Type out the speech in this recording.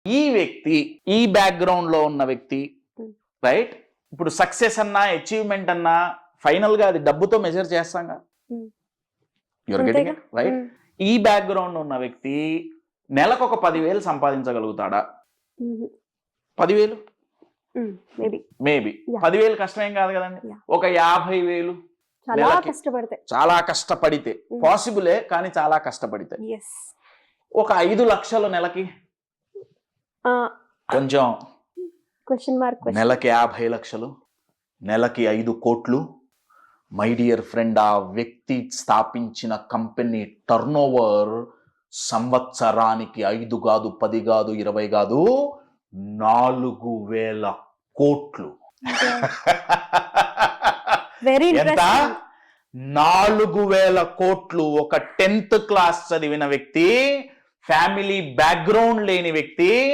ఈ వ్యక్తి ఈ బ్యాక్గ్రౌండ్ లో ఉన్న వ్యక్తి రైట్, ఇప్పుడు సక్సెస్ అన్నా అచీవ్మెంట్ అన్నా ఫైనల్ గా అది డబ్బుతో మెజర్ చేస్తాంగా, యువర్ గెటింగ్ ఇట్ రైట్. ఈ బ్యాక్గ్రౌండ్ ఉన్న వ్యక్తి నెలకు ఒక 10,000 సంపాదించగలుగుతాడా? 10,000 మేబీ 10,000 కష్టమేం కాదు కదండి. ఒక 50,000 చాలా కష్టపడితే పాసిబులే, కానీ చాలా కష్టపడితే. ఒక 5 లక్షలు నెలకి కొంచెం, నెలకి 50 లక్షలు, నెలకి 5 కోట్లు. మై డియర్ ఫ్రెండ్, ఆ వ్యక్తి స్థాపించిన కంపెనీ టర్నోవర్ సంవత్సరానికి 5 కాదు, 10 కాదు, 20 కాదు, 4,000 కోట్లు. ఎంత? 4,000 కోట్లు. ఒక 10th క్లాస్ చదివిన వ్యక్తి, ఫ్యామిలీ బ్యాక్గ్రౌండ్ లేని వ్యక్తి